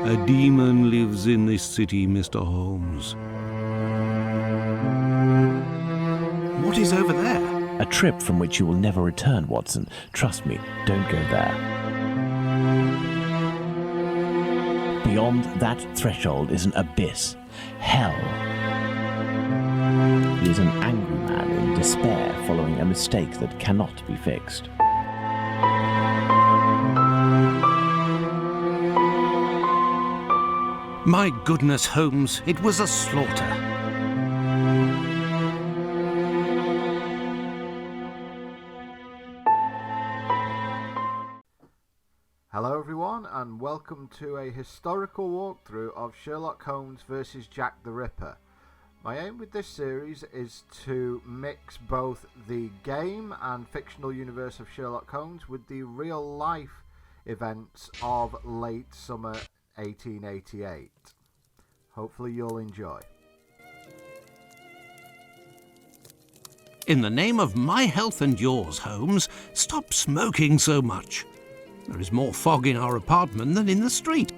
A demon lives in this city, Mr. Holmes. What is over there? A trip from which you will never return, Watson. Trust me, don't go there. Beyond that threshold is an abyss. Hell. He is an angry man in despair following a mistake that cannot be fixed. My goodness, Holmes, it was a slaughter. Hello everyone, and welcome to a historical walkthrough of Sherlock Holmes vs. Jack the Ripper. My aim with this series is to mix both the game and fictional universe of Sherlock Holmes with the real life events of late summer 1888. Hopefully you'll enjoy. In the name of my health and yours, Holmes, stop smoking so much. There is more fog in our apartment than in the street.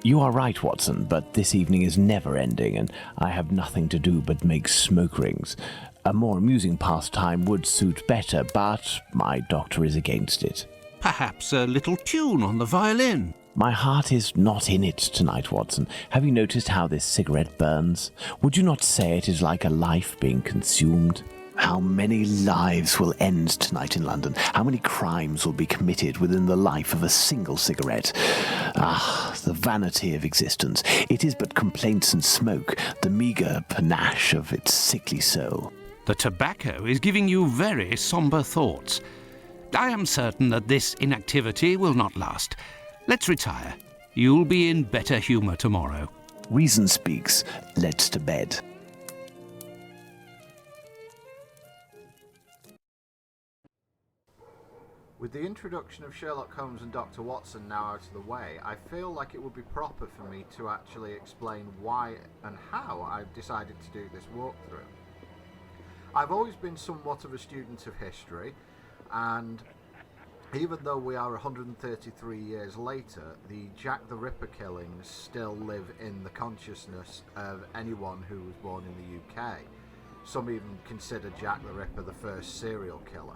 You are right, Watson, but this evening is never ending, and I have nothing to do but make smoke rings. A more amusing pastime would suit better, but my doctor is against it. Perhaps a little tune on the violin. My heart is not in it tonight, Watson. Have you noticed how this cigarette burns? Would you not say it is like a life being consumed? How many lives will end tonight in London? How many crimes will be committed within the life of a single cigarette? Ah, the vanity of existence. It is but complaints and smoke, the meagre panache of its sickly soul. The tobacco is giving you very sombre thoughts. I am certain that this inactivity will not last. Let's retire. You'll be in better humour tomorrow. Reason speaks. Let's to bed. With the introduction of Sherlock Holmes and Dr. Watson now out of the way, I feel like it would be proper for me to actually explain why and how I've decided to do this walkthrough. I've always been somewhat of a student of history, and even though we are 133 years later, the Jack the Ripper killings still live in the consciousness of anyone who was born in the UK. Some even consider Jack the Ripper the first serial killer.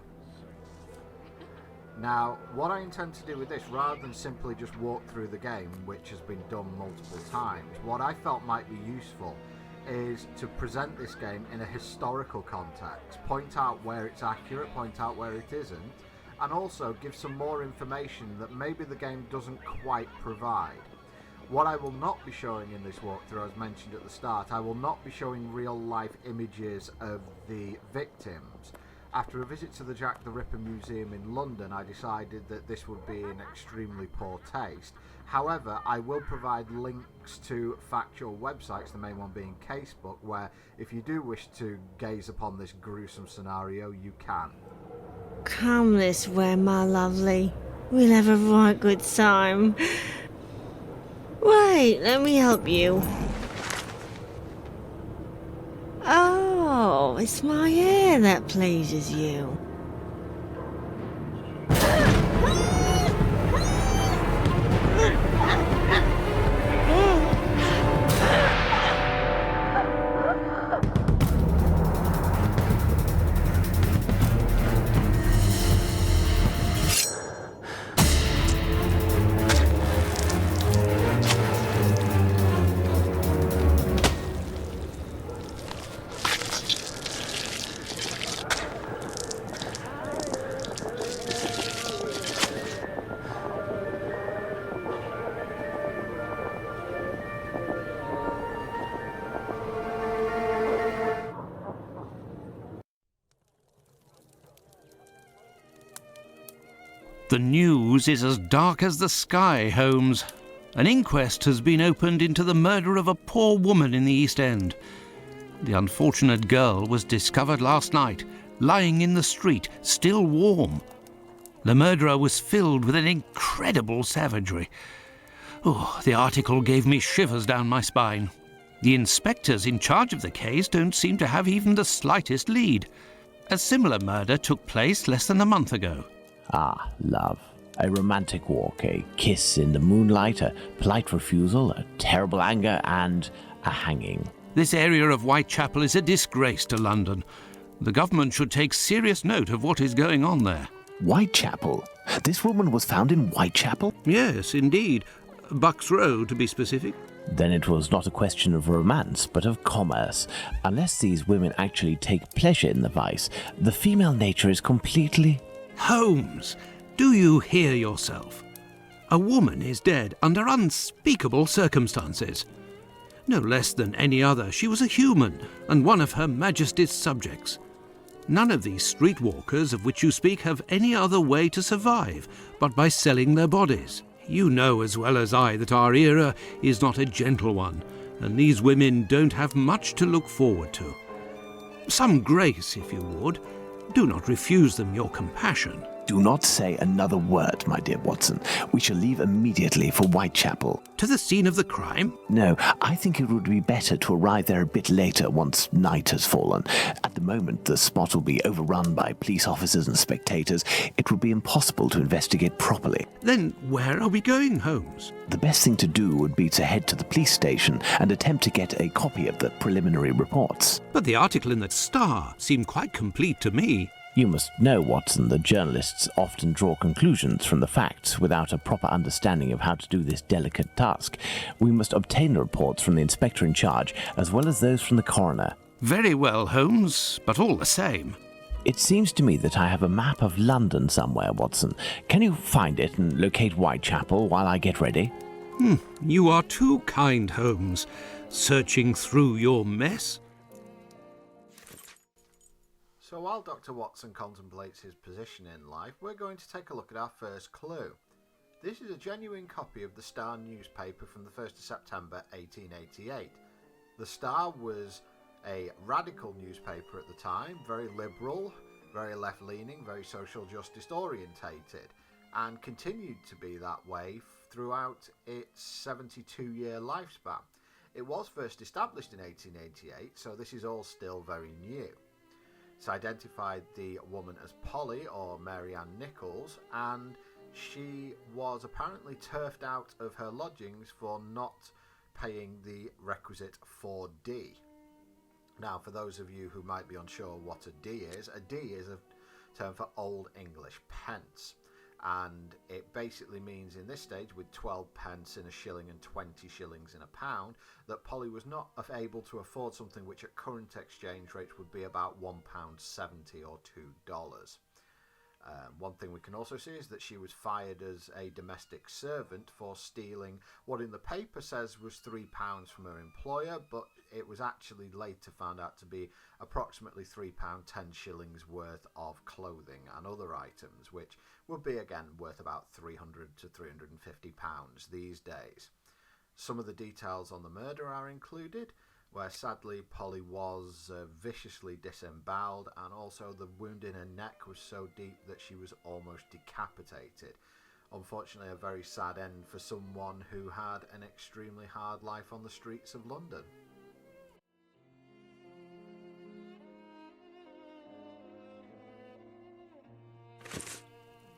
Now, what I intend to do with this, rather than simply just walk through the game, which has been done multiple times, what I felt might be useful is to present this game in a historical context, point out where it's accurate, point out where it isn't, and also give some more information that maybe the game doesn't quite provide. What I will not be showing in this walkthrough, as mentioned at the start, I will not be showing real life images of the victims. After a visit to the Jack the Ripper Museum in London, I decided that this would be in extremely poor taste. However, I will provide links to factual websites, the main one being Casebook, where if you do wish to gaze upon this gruesome scenario, you can. Come this way, my lovely. We'll have a right good time. Wait, let me help you. Oh, it's my hair that pleases you. The news is as dark as the sky, Holmes. An inquest has been opened into the murder of a poor woman in the East End. The unfortunate girl was discovered last night, lying in the street, still warm. The murderer was filled with an incredible savagery. Oh, the article gave me shivers down my spine. The inspectors in charge of the case don't seem to have even the slightest lead. A similar murder took place less than a month ago. Ah, love. A romantic walk, a kiss in the moonlight, a polite refusal, a terrible anger, and a hanging. This area of Whitechapel is a disgrace to London. The government should take serious note of what is going on there. Whitechapel? This woman was found in Whitechapel? Yes, indeed. Bucks Row, to be specific. Then it was not a question of romance, but of commerce. Unless these women actually take pleasure in the vice, the female nature is completely... Holmes, do you hear yourself? A woman is dead under unspeakable circumstances. No less than any other, she was a human and one of Her Majesty's subjects. None of these streetwalkers of which you speak have any other way to survive but by selling their bodies. You know as well as I that our era is not a gentle one, and these women don't have much to look forward to. Some grace, if you would. Do not refuse them your compassion. Do not say another word, my dear Watson. We shall leave immediately for Whitechapel. To the scene of the crime? No, I think it would be better to arrive there a bit later once night has fallen. At the moment, the spot will be overrun by police officers and spectators. It would be impossible to investigate properly. Then where are we going, Holmes? The best thing to do would be to head to the police station and attempt to get a copy of the preliminary reports. But the article in the Star seemed quite complete to me. You must know, Watson, that journalists often draw conclusions from the facts without a proper understanding of how to do this delicate task. We must obtain the reports from the inspector in charge, as well as those from the coroner. Very well, Holmes, but all the same. It seems to me that I have a map of London somewhere, Watson. Can you find it and locate Whitechapel while I get ready? You are too kind, Holmes. Searching through your mess? So while Dr. Watson contemplates his position in life, we're going to take a look at our first clue. This is a genuine copy of the Star newspaper from the 1st of September 1888. The Star was a radical newspaper at the time, very liberal, very left-leaning, very social justice orientated, and continued to be that way throughout its 72-year lifespan. It was first established in 1888, so this is all still very new. It's identified the woman as Polly, or Mary Ann Nichols, and she was apparently turfed out of her lodgings for not paying the requisite 4D. Now, for those of you who might be unsure what a D is a term for Old English pence. And it basically means in this stage, with 12 pence in a shilling and 20 shillings in a pound, that Polly was not able to afford something which at current exchange rates would be about £1.70 or $2. One thing we can also see is that she was fired as a domestic servant for stealing what in the paper says was £3 from her employer, but it was actually later found out to be approximately £3, 10 shillings worth of clothing and other items, which would be again worth about £300 to £350 these days. Some of the details on the murder are included, where sadly Polly was viciously disemboweled, and also the wound in her neck was so deep that she was almost decapitated. Unfortunately, a very sad end for someone who had an extremely hard life on the streets of London.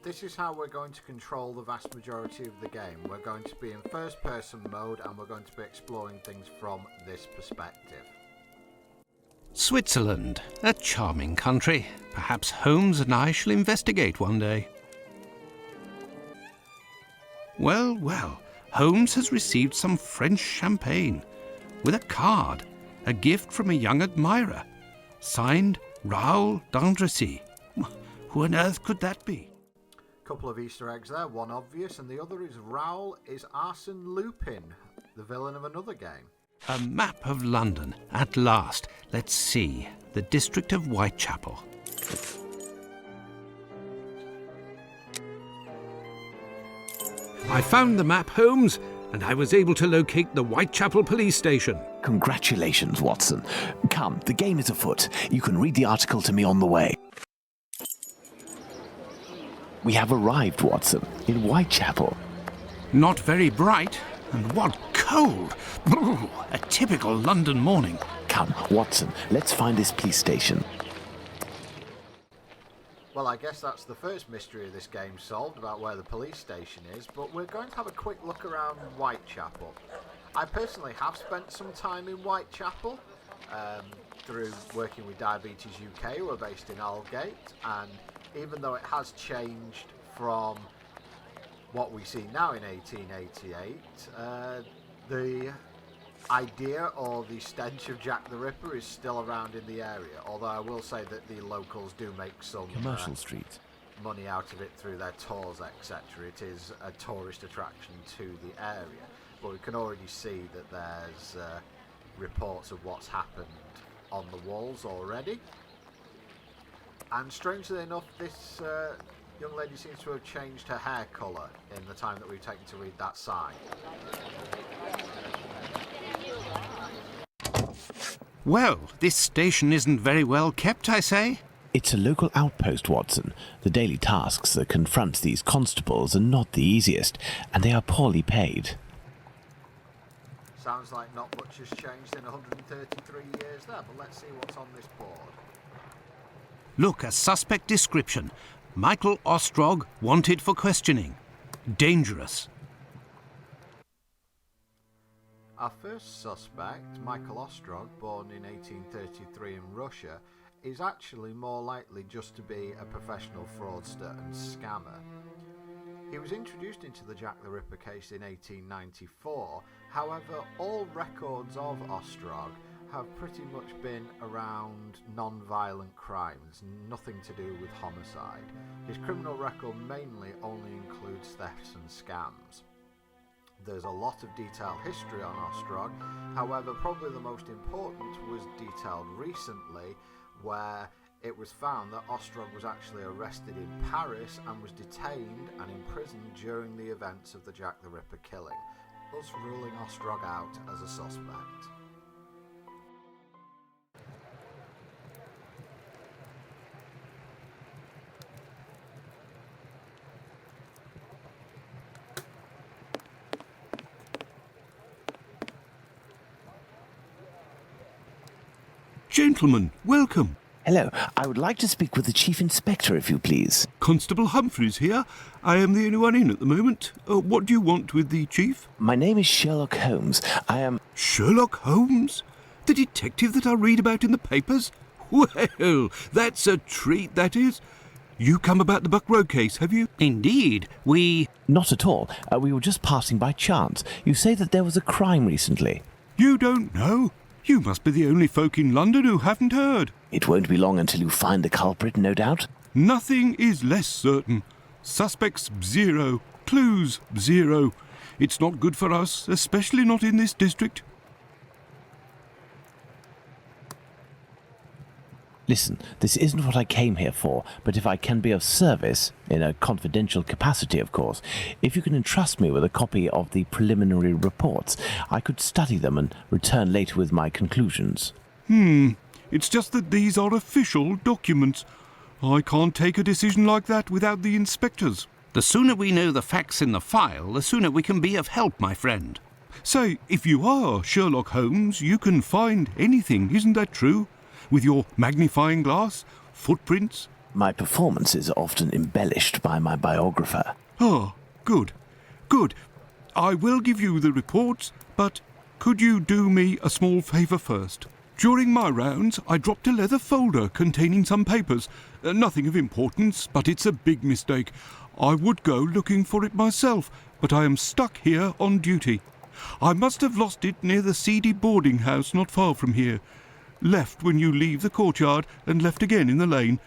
This is how we're going to control the vast majority of the game. We're going to be in first person mode and we're going to be exploring things from this perspective. Switzerland, a charming country. Perhaps Holmes and I shall investigate one day. Well, well, Holmes has received some French champagne with a card, a gift from a young admirer, signed Raoul d'Andrecy. Who on earth could that be? Couple of Easter eggs there, one obvious and the other is Raoul is Arsène Lupin, the villain of another game. A map of London, at last. Let's see, the district of Whitechapel. I found the map, Holmes, and I was able to locate the Whitechapel police station. Congratulations, Watson. Come, the game is afoot. You can read the article to me on the way. We have arrived, Watson, in Whitechapel. Not very bright, and what cold! Brr, a typical London morning. Come, Watson, let's find this police station. Well, I guess that's the first mystery of this game solved about where the police station is, but we're going to have a quick look around Whitechapel. I personally have spent some time in Whitechapel through working with Diabetes UK, who are based in Aldgate, and even though it has changed from what we see now in 1888, the idea or the stench of Jack the Ripper is still around in the area, although I will say that the locals do make some Commercial Street. money out of it through their tours, etc. It is a tourist attraction to the area, but we can already see that there's reports of what's happened on the walls already. And strangely enough, this young lady seems to have changed her hair colour in the time that we've taken to read that sign. Well, this station isn't very well kept, I say. It's a local outpost, Watson. The daily tasks that confront these constables are not the easiest, and they are poorly paid. Sounds like not much has changed in 133 years there, but let's see what's on this board. Look, a suspect description. Michael Ostrog, wanted for questioning. Dangerous. Our first suspect, Michael Ostrog, born in 1833 in Russia, is actually more likely just to be a professional fraudster and scammer. He was introduced into the Jack the Ripper case in 1894, however all records of Ostrog have pretty much been around non-violent crimes, nothing to do with homicide. His criminal record mainly only includes thefts and scams. There's a lot of detailed history on Ostrog, however probably the most important was detailed recently, where it was found that Ostrog was actually arrested in Paris and was detained and imprisoned during the events of the Jack the Ripper killing, thus ruling Ostrog out as a suspect. Gentlemen, welcome. Hello, I would like to speak with the Chief Inspector, if you please. Constable Humphreys here. I am the only one in at the moment. What do you want with the Chief? My name is Sherlock Holmes. I am... Sherlock Holmes? The detective that I read about in the papers? Well, that's a treat, that is. You come about the Buck Road case, have you? Indeed, we... Not at all. We were just passing by chance. You say that there was a crime recently. You don't know? You must be the only folk in London who haven't heard. It won't be long until you find the culprit, no doubt. Nothing is less certain. Suspects, 0. Clues, 0. It's not good for us, especially not in this district. Listen, this isn't what I came here for, but if I can be of service, in a confidential capacity, of course, if you can entrust me with a copy of the preliminary reports, I could study them and return later with my conclusions. It's just that these are official documents. I can't take a decision like that without the inspectors. The sooner we know the facts in the file, the sooner we can be of help, my friend. Say, if you are Sherlock Holmes, you can find anything, isn't that true? With your magnifying glass, footprints. My performance is often embellished by my biographer. Ah, good. Good. I will give you the reports, but could you do me a small favour first? During my rounds, I dropped a leather folder containing some papers. Nothing of importance, but it's a big mistake. I would go looking for it myself, but I am stuck here on duty. I must have lost it near the seedy boarding house not far from here. Left when you leave the courtyard and left again in the lane.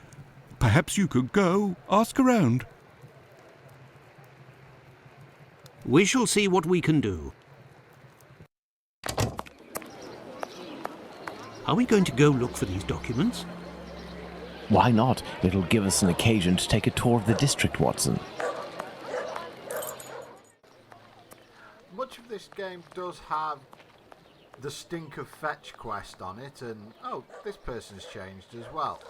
Perhaps you could go, ask around. We shall see what we can do. Are we going to go look for these documents? Why not? It'll give us an occasion to take a tour of the district, Watson. Much of this game does have the Stink of Fetch quest on it, and oh, this person's changed as well.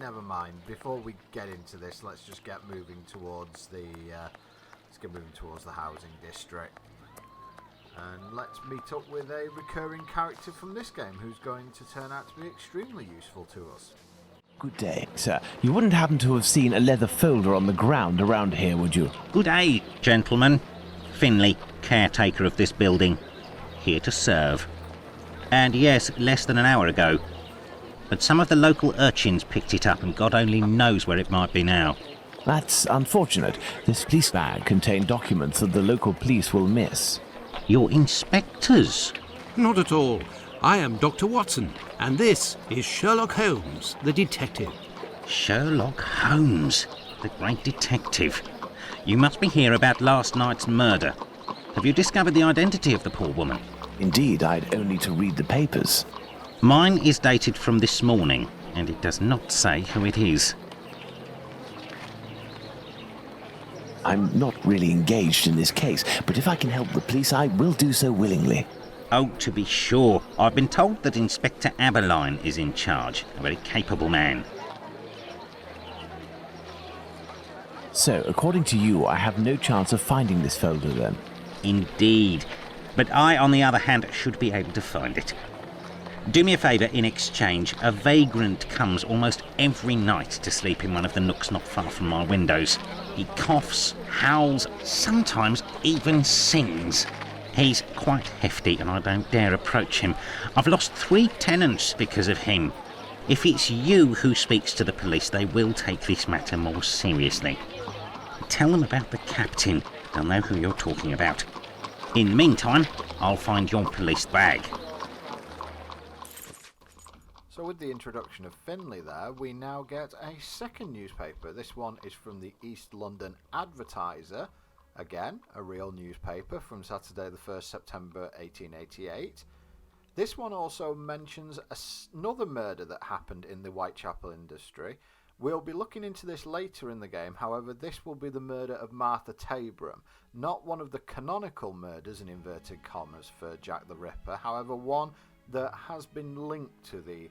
Never mind. Before we get into this, let's just get moving towards the housing district, and let's meet up with a recurring character from this game who's going to turn out to be extremely useful to us. Good day, sir. You wouldn't happen to have seen a leather folder on the ground around here, would you? Good day, gentlemen. Finley, caretaker of this building. Here to serve. And yes, less than an hour ago. But some of the local urchins picked it up and God only knows where it might be now. That's unfortunate. This police bag contained documents that the local police will miss. You're inspectors. Not at all. I am Dr. Watson, and this is Sherlock Holmes, the detective. Sherlock Holmes, the great detective. You must be here about last night's murder. Have you discovered the identity of the poor woman? Indeed, I'd only to read the papers. Mine is dated from this morning, and it does not say who it is. I'm not really engaged in this case, but if I can help the police, I will do so willingly. Oh, to be sure. I've been told that Inspector Aberline is in charge, a very capable man. So, according to you, I have no chance of finding this folder then? Indeed. But I, on the other hand, should be able to find it. Do me a favour in exchange. A vagrant comes almost every night to sleep in one of the nooks not far from my windows. He coughs, howls, sometimes even sings. He's quite hefty and I don't dare approach him. I've lost 3 tenants because of him. If it's you who speaks to the police, they will take this matter more seriously. Tell them about the captain. They'll know who you're talking about. In the meantime, I'll find your police bag. So with the introduction of Finley there, we now get a second newspaper. This one is from the East London Advertiser. Again, a real newspaper from Saturday the 1st September 1888. This one also mentions another murder that happened in the Whitechapel industry. We'll be looking into this later in the game, however this will be the murder of Martha Tabram. Not one of the canonical murders in inverted commas for Jack the Ripper, however one that has been linked to the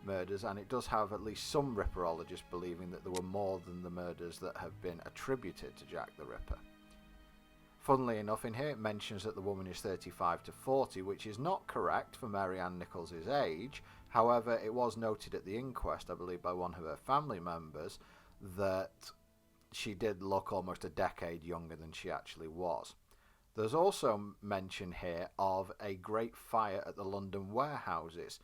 murders, and it does have at least some Ripperologists believing that there were more than the murders that have been attributed to Jack the Ripper. Funnily enough, in here it mentions that the woman is 35 to 40, which is not correct for Mary Ann Nichols' age. However, it was noted at the inquest, I believe by one of her family members, that she did look almost a decade younger than she actually was. There's also mention here of a great fire at the London warehouses.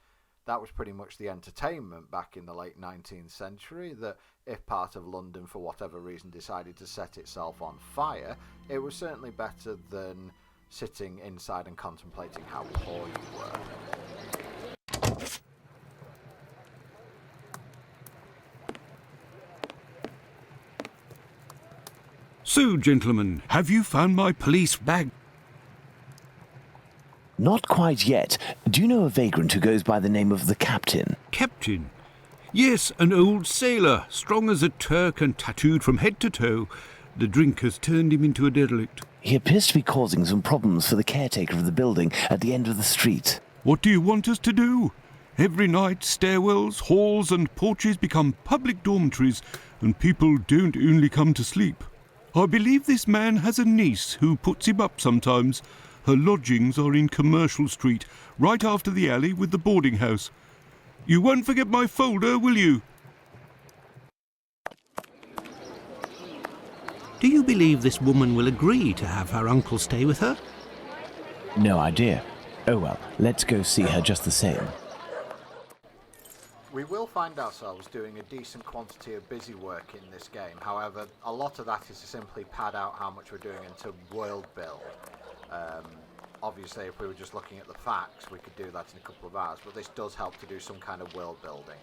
That was pretty much the entertainment back in the late 19th century, that if part of London for whatever reason decided to set itself on fire, it was certainly better than sitting inside and contemplating how poor you were. So, gentlemen, have you found my police bag? Not quite yet. Do you know a vagrant who goes by the name of the Captain? Captain? Yes, an old sailor, strong as a Turk and tattooed from head to toe. The drink has turned him into a derelict. He appears to be causing some problems for the caretaker of the building at the end of the street. What do you want us to do? Every night, stairwells, halls and porches become public dormitories, and people don't only come to sleep. I believe this man has a niece who puts him up sometimes. Her lodgings are in Commercial Street, right after the alley with the boarding house. You won't forget my folder, will you? Do you believe this woman will agree to have her uncle stay with her? No idea. Oh well, let's go see her just the same. We will find ourselves doing a decent quantity of busy work in this game. However, a lot of that is to simply pad out how much we're doing into world build. Obviously, if we were just looking at the facts, we could do that in a couple of hours, but this does help to do some kind of world building.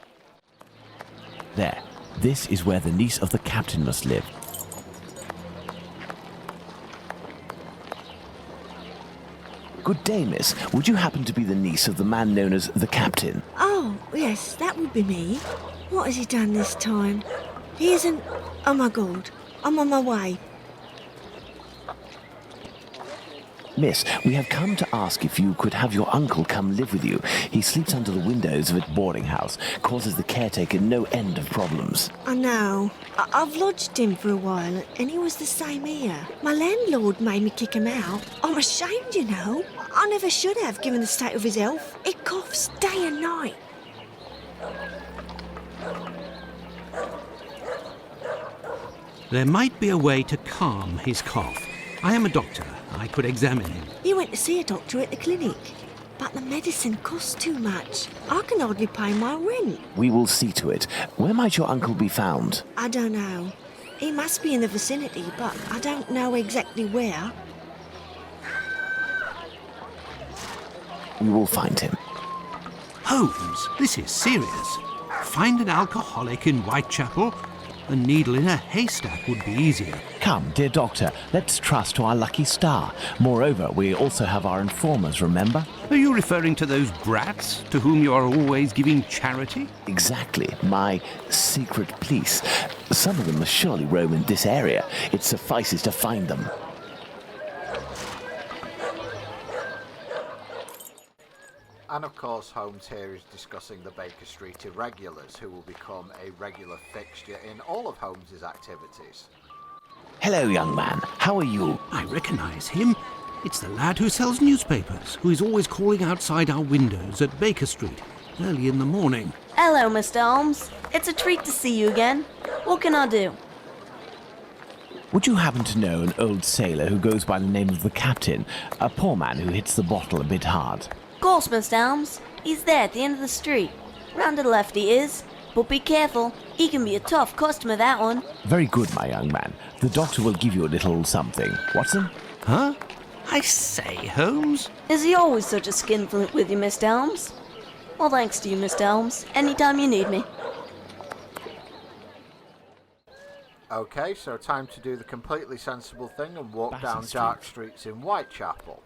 There. This is where the niece of the captain must live. Good day, miss. Would you happen to be the niece of the man known as the Captain? Oh, yes, that would be me. What has he done this time? He isn't... Oh my God, I'm on my way. Miss, we have come to ask if you could have your uncle come live with you. He sleeps under the windows of a boarding house, causes the caretaker no end of problems. I know. I've lodged him for a while, and he was the same here. My landlord made me kick him out. I'm ashamed, you know. I never should have, given the state of his health. He coughs day and night. There might be a way to calm his cough. I am a doctor. I could examine him. You went to see a doctor at the clinic, but the medicine costs too much. I can hardly pay my rent. We will see to it. Where might your uncle be found? I don't know. He must be in the vicinity, but I don't know exactly where. We will find him. Holmes, this is serious. Find an alcoholic in Whitechapel? A needle in a haystack would be easier. Come, dear doctor, let's trust to our lucky star. Moreover, we also have our informers, remember? Are you referring to those brats to whom you are always giving charity? Exactly, my secret police. Some of them must surely roam in this area. It suffices to find them. And of course, Holmes here is discussing the Baker Street irregulars, who will become a regular fixture in all of Holmes's activities. Hello, young man. How are you? I recognise him. It's the lad who sells newspapers, who is always calling outside our windows at Baker Street, early in the morning. Hello, Mr. Holmes. It's a treat to see you again. What can I do? Would you happen to know an old sailor who goes by the name of the Captain? A poor man who hits the bottle a bit hard. Of course, Mr. Holmes. He's there at the end of the street. Round to the left he is. But be careful. He can be a tough customer, that one. Very good, my young man. The doctor will give you a little something. Watson? Huh? I say, Holmes? Is he always such a skinflint with you, Mr. Holmes? Well, thanks to you, Mr. Holmes. Anytime you need me. Okay, so time to do the completely sensible thing and walk Bassett down Street. dark streets in Whitechapel.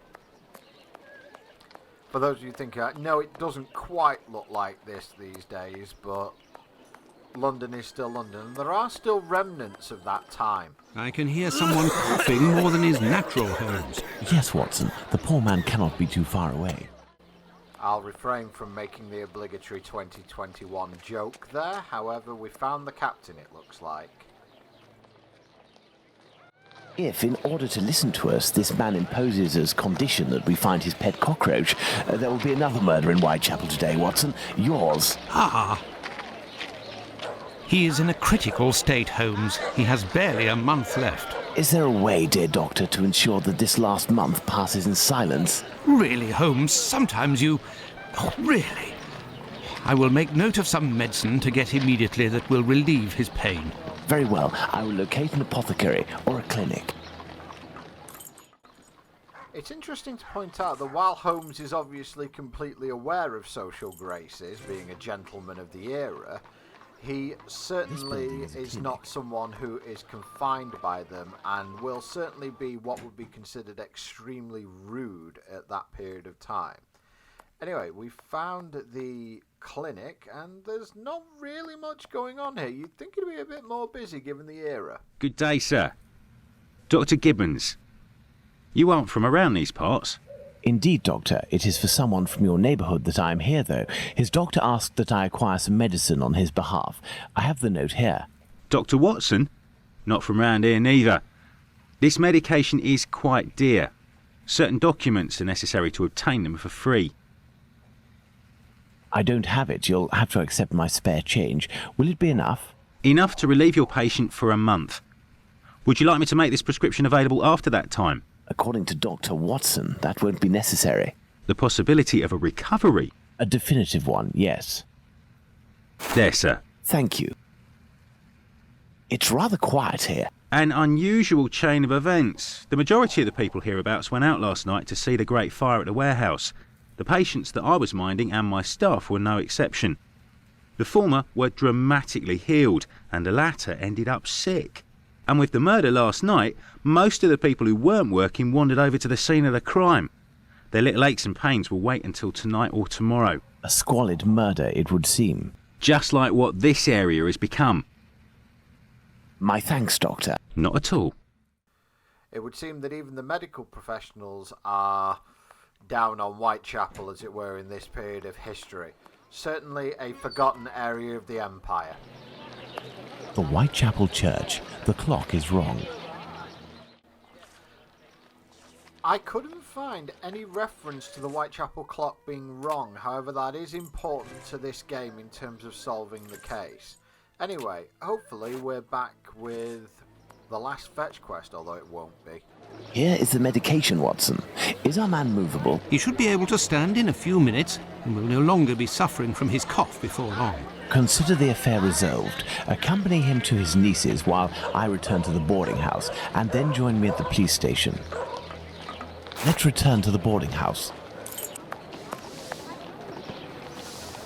For those of you thinking, no, it doesn't quite look like this these days, but London is still London, and there are still remnants of that time. I can hear someone coughing more than is natural, Holmes. Yes, Watson. The poor man cannot be too far away. I'll refrain from making the obligatory 2021 joke there. However, we found the captain, it looks like. If, in order to listen to us, this man imposes as condition that we find his pet cockroach, there will be another murder in Whitechapel today, Watson. Yours. Ah! He is in a critical state, Holmes. He has barely a month left. Is there a way, dear doctor, to ensure that this last month passes in silence? Really, Holmes, sometimes you... Oh, really? I will make note of some medicine to get immediately that will relieve his pain. Very well. I will locate an apothecary or a clinic. It's interesting to point out that while Holmes is obviously completely aware of social graces, being a gentleman of the era, he certainly is not someone who is confined by them and will certainly be what would be considered extremely rude at that period of time. Anyway, we found the clinic and there's not really much going on here. You'd think it'd be a bit more busy given the era. Good day, sir. Dr. Gibbons. You aren't from around these parts. Indeed, doctor. It is for someone from your neighbourhood that I am here, though. His doctor asked that I acquire some medicine on his behalf. I have the note here. Dr. Watson? Not from round here neither. This medication is quite dear. Certain documents are necessary to obtain them for free. I don't have it. You'll have to accept my spare change. Will it be enough? Enough to relieve your patient for a month. Would you like me to make this prescription available after that time? According to Dr. Watson, that won't be necessary. The possibility of a recovery? A definitive one, yes. There, sir. Thank you. It's rather quiet here. An unusual chain of events. The majority of the people hereabouts went out last night to see the great fire at the warehouse. The patients that I was minding and my staff were no exception. The former were dramatically healed, and the latter ended up sick. And with the murder last night, most of the people who weren't working wandered over to the scene of the crime. Their little aches and pains will wait until tonight or tomorrow. A squalid murder, it would seem. Just like what this area has become. My thanks, doctor. Not at all. It would seem that even the medical professionals are down on Whitechapel, as it were, in this period of history. Certainly a forgotten area of the empire. The Whitechapel Church. The clock is wrong. I couldn't find any reference to the Whitechapel clock being wrong, however that is important to this game in terms of solving the case. Anyway, hopefully we're back with the last fetch quest, although it won't be. Here is the medication, Watson. Is our man movable? He should be able to stand in a few minutes and will no longer be suffering from his cough before long. Consider the affair resolved. Accompany him to his niece's while I return to the boarding house, and then join me at the police station. Let's return to the boarding house.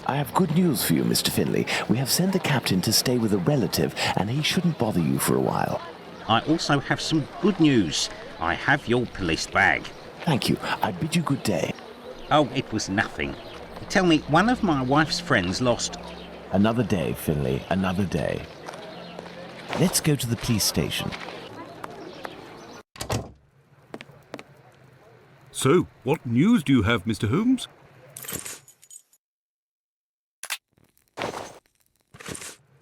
I have good news for you, Mr. Finley. We have sent the captain to stay with a relative, and he shouldn't bother you for a while. I also have some good news. I have your police bag. Thank you. I bid you good day. Oh, it was nothing. Tell me, one of my wife's friends lost... Another day, Finley, another day. Let's go to the police station. So, what news do you have, Mr. Holmes?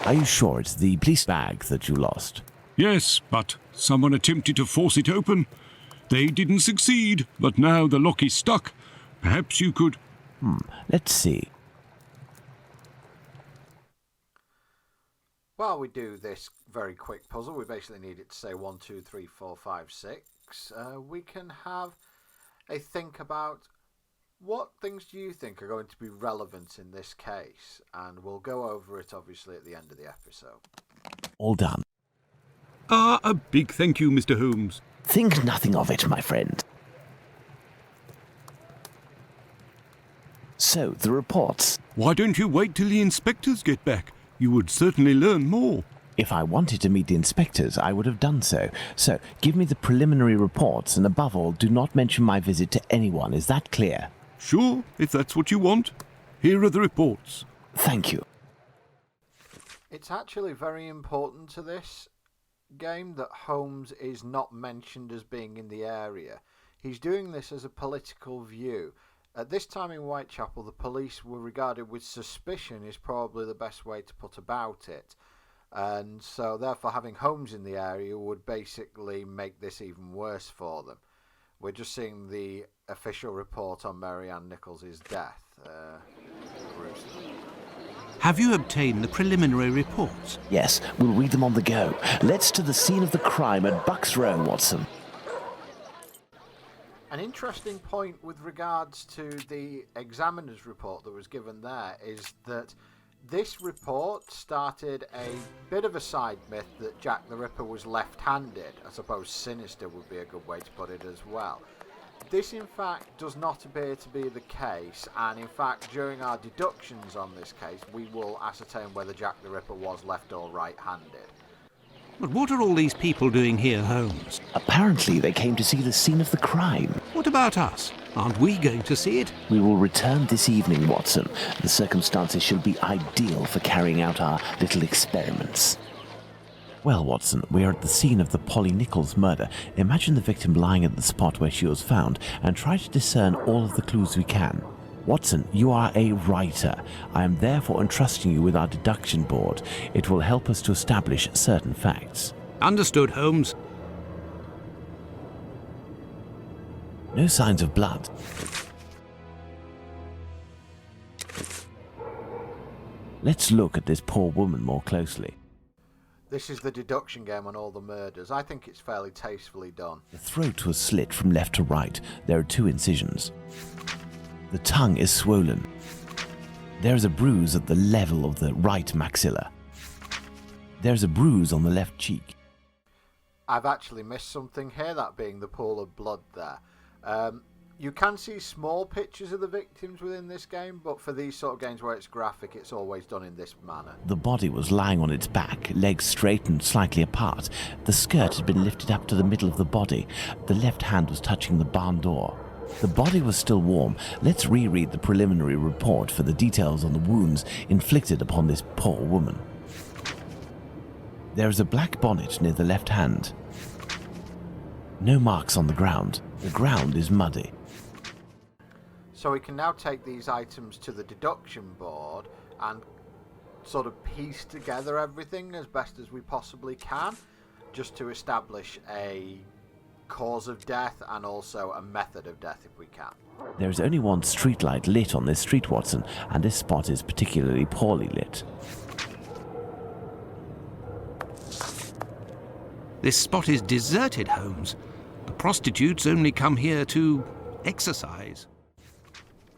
Are you sure it's the police bag that you lost? Yes, but someone attempted to force it open. They didn't succeed, but now the lock is stuck. Perhaps you could... Let's see. While we do this very quick puzzle, we basically need it to say 1, 2, 3, 4, 5, 6. We can have a think about what things do you think are going to be relevant in this case, and we'll go over it obviously at the end of the episode. All done. A big thank you, Mr. Holmes. Think nothing of it, my friend. So, the reports. Why don't you wait till the inspectors get back? You would certainly learn more. If I wanted to meet the inspectors, I would have done so. So, give me the preliminary reports, and above all, do not mention my visit to anyone. Is that clear? Sure, if that's what you want. Here are the reports. Thank you. It's actually very important to this game that Holmes is not mentioned as being in the area. He's doing this as a political view. At this time in Whitechapel, the police were regarded with suspicion is probably the best way to put about it. And so therefore having Holmes in the area would basically make this even worse for them. We're just seeing the official report on Mary Ann Nichols' death. Have you obtained the preliminary reports? Yes, we'll read them on the go. Let's to the scene of the crime at Bucks Row, Watson. An interesting point with regards to the examiner's report that was given there is that this report started a bit of a side myth that Jack the Ripper was left-handed. I suppose sinister would be a good way to put it as well. This in fact does not appear to be the case, and in fact during our deductions on this case we will ascertain whether Jack the Ripper was left or right-handed. But what are all these people doing here, Holmes? Apparently they came to see the scene of the crime. What about us? Aren't we going to see it? We will return this evening, Watson. The circumstances should be ideal for carrying out our little experiments. Well, Watson, we are at the scene of the Polly Nichols murder. Imagine the victim lying at the spot where she was found and try to discern all of the clues we can. Watson, you are a writer. I am therefore entrusting you with our deduction board. It will help us to establish certain facts. Understood, Holmes. No signs of blood. Let's look at this poor woman more closely. This is the deduction game on all the murders. I think it's fairly tastefully done. The throat was slit from left to right. There are 2 incisions. The tongue is swollen. There is a bruise at the level of the right maxilla. There is a bruise on the left cheek. I've actually missed something here, that being the pool of blood there. You can see small pictures of the victims within this game, but for these sort of games where it's graphic, it's always done in this manner. The body was lying on its back, legs straight and slightly apart. The skirt had been lifted up to the middle of the body. The left hand was touching the barn door. The body was still warm. Let's reread the preliminary report for the details on the wounds inflicted upon this poor woman. There is a black bonnet near the left hand. No marks on the ground. The ground is muddy. So we can now take these items to the deduction board and sort of piece together everything as best as we possibly can, just to establish a cause of death and also a method of death if we can. There is only one streetlight lit on this street, Watson, and this spot is particularly poorly lit. This spot is deserted, Holmes. The prostitutes only come here to exercise.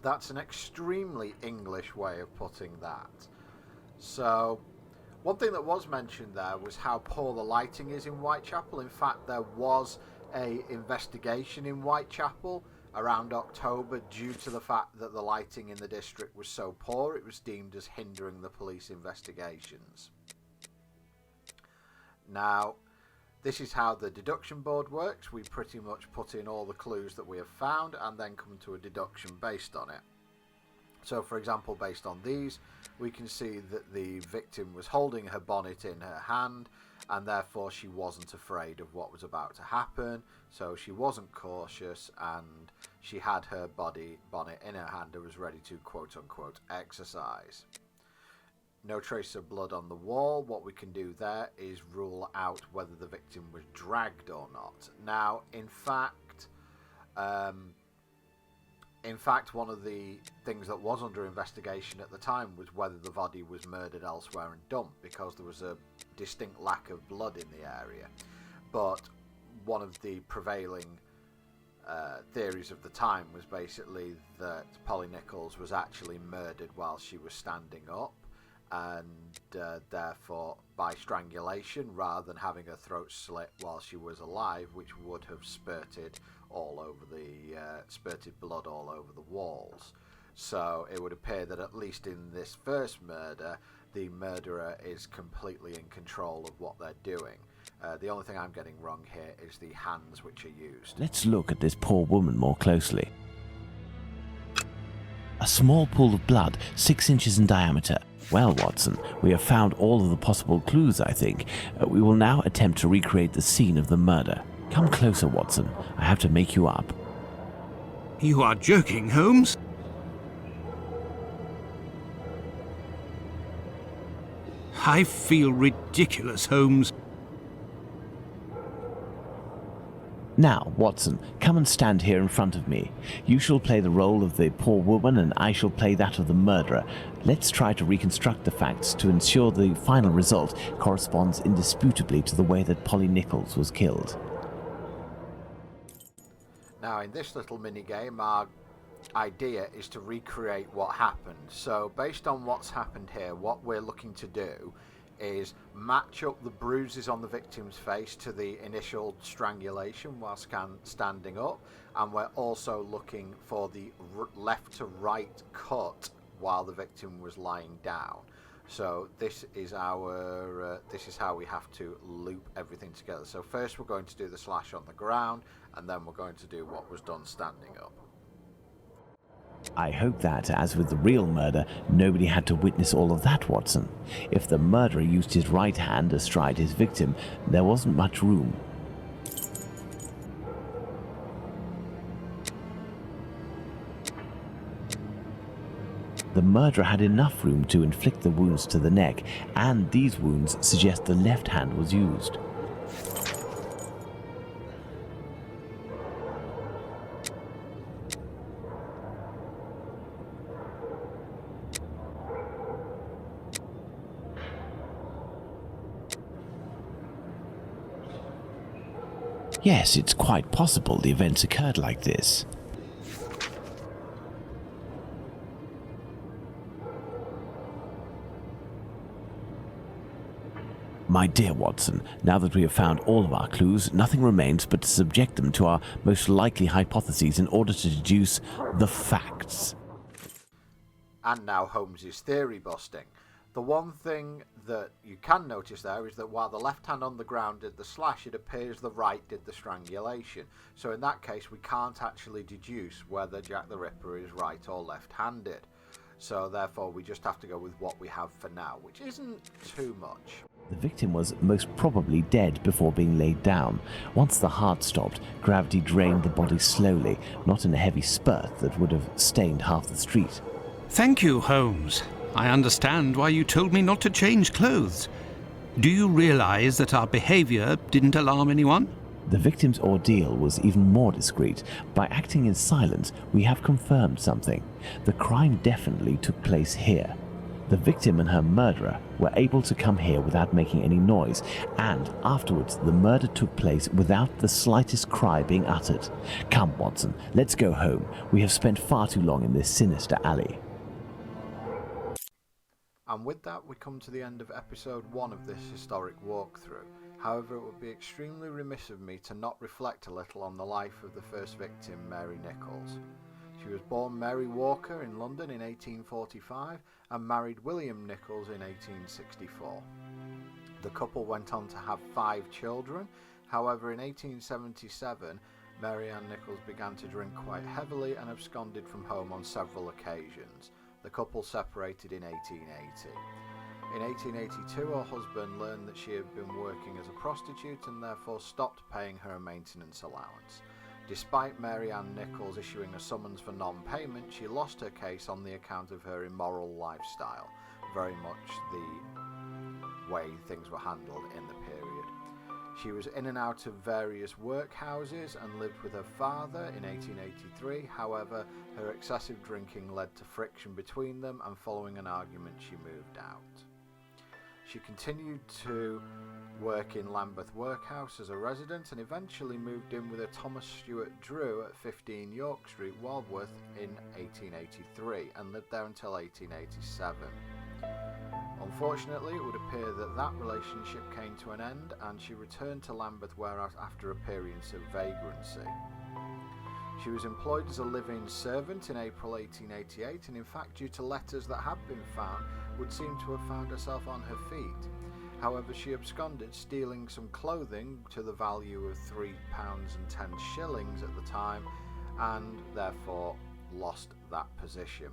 That's an extremely English way of putting that. So, one thing that was mentioned there was how poor the lighting is in Whitechapel. In fact, there was an investigation in Whitechapel around October due to the fact that the lighting in the district was so poor. It was deemed as hindering the police investigations. Now, this is how the deduction board works. We pretty much put in all the clues that we have found and then come to a deduction based on it. So, for example, based on these, we can see that the victim was holding her bonnet in her hand and therefore she wasn't afraid of what was about to happen. So she wasn't cautious and she had her bonnet in her hand and was ready to quote-unquote exercise. No trace of blood on the wall. What we can do there is rule out whether the victim was dragged or not. Now, in fact, one of the things that was under investigation at the time was whether the body was murdered elsewhere and dumped, because there was a distinct lack of blood in the area. But one of the prevailing theories of the time was basically that Polly Nichols was actually murdered while she was standing up, and therefore by strangulation rather than having her throat slit while she was alive, which would have spurted blood all over the walls. So it would appear that at least in this first murder, the murderer is completely in control of what they're doing. The only thing I'm getting wrong here is the hands which are used. Let's look at this poor woman more closely. A small pool of blood, 6 inches in diameter. Well, Watson, we have found all of the possible clues, I think. We will now attempt to recreate the scene of the murder. Come closer, Watson. I have to make you up. You are joking, Holmes? I feel ridiculous, Holmes. Now, Watson, come and stand here in front of me. You shall play the role of the poor woman and I shall play that of the murderer. Let's try to reconstruct the facts to ensure the final result corresponds indisputably to the way that Polly Nichols was killed. Now, in this little mini-game, our idea is to recreate what happened. So, based on what's happened here, what we're looking to do is match up the bruises on the victim's face to the initial strangulation while standing up, and we're also looking for the left to right cut while the victim was lying down. So this is how we have to loop everything together. So first we're going to do the slash on the ground, and then we're going to do what was done standing up. I hope that, as with the real murder, nobody had to witness all of that, Watson. If the murderer used his right hand astride his victim, there wasn't much room. The murderer had enough room to inflict the wounds to the neck, and these wounds suggest the left hand was used. Yes, it's quite possible the events occurred like this. My dear Watson, now that we have found all of our clues, nothing remains but to subject them to our most likely hypotheses in order to deduce the facts. And now Holmes's theory busting. The one thing that you can notice there is that while the left hand on the ground did the slash, it appears the right did the strangulation. So in that case, we can't actually deduce whether Jack the Ripper is right or left-handed. So therefore, we just have to go with what we have for now, which isn't too much. The victim was most probably dead before being laid down. Once the heart stopped, gravity drained the body slowly, not in a heavy spurt that would have stained half the street. Thank you, Holmes. I understand why you told me not to change clothes. Do you realize that our behavior didn't alarm anyone? The victim's ordeal was even more discreet. By acting in silence, we have confirmed something. The crime definitely took place here. The victim and her murderer were able to come here without making any noise, and afterwards the murder took place without the slightest cry being uttered. Come, Watson, let's go home. We have spent far too long in this sinister alley. And with that, we come to the end of episode 1 of this historic walkthrough. However, it would be extremely remiss of me to not reflect a little on the life of the first victim, Mary Nichols. She was born Mary Walker in London in 1845 and married William Nichols in 1864. The couple went on to have 5 children. However, in 1877, Mary Ann Nichols began to drink quite heavily and absconded from home on several occasions. The couple separated in 1880. In 1882, her husband learned that she had been working as a prostitute and therefore stopped paying her a maintenance allowance. Despite Mary Ann Nichols issuing a summons for non-payment, she lost her case on the account of her immoral lifestyle, very much the way things were handled in the period. She was in and out of various workhouses and lived with her father in 1883. However, her excessive drinking led to friction between them, and following an argument she moved out. She continued to work in Lambeth Workhouse as a resident and eventually moved in with a Thomas Stuart Drew at 15 York Street, Walworth in 1883 and lived there until 1887. Unfortunately, it would appear that that relationship came to an end and she returned to Lambeth Warehouse after a period of vagrancy. She was employed as a live-in servant in April 1888, and in fact, due to letters that had been found, would seem to have found herself on her feet. However, she absconded, stealing some clothing to the value of £3.10 at the time, and therefore lost that position.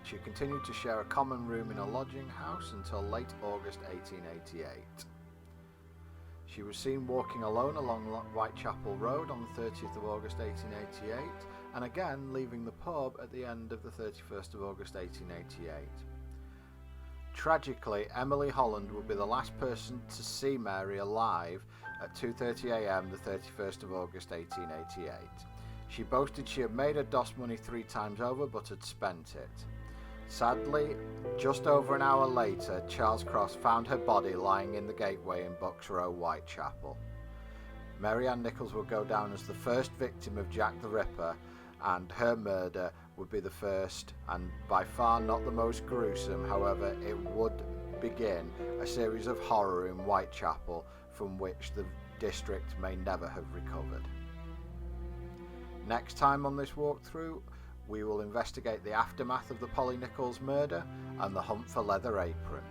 She continued to share a common room in a lodging house until late August 1888. She was seen walking alone along Whitechapel Road on the 30th of August 1888, and again leaving the pub at the end of the 31st of August 1888. Tragically, Emily Holland would be the last person to see Mary alive at 2:30 a.m. the 31st of August 1888. She boasted she had made her DOS money 3 times over but had spent it. Sadly, just over an hour later, Charles Cross found her body lying in the gateway in Bucks Row, Whitechapel. Mary Ann Nichols would go down as the first victim of Jack the Ripper, and her murder would be the first and by far not the most gruesome. However, it would begin a series of horror in Whitechapel from which the district may never have recovered. Next time on this walkthrough, we will investigate the aftermath of the Polly Nichols murder and the hunt for Leather Apron.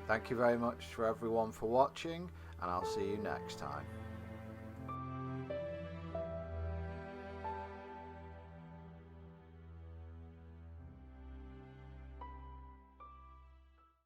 Thank you very much for everyone for watching, and I'll see you next time.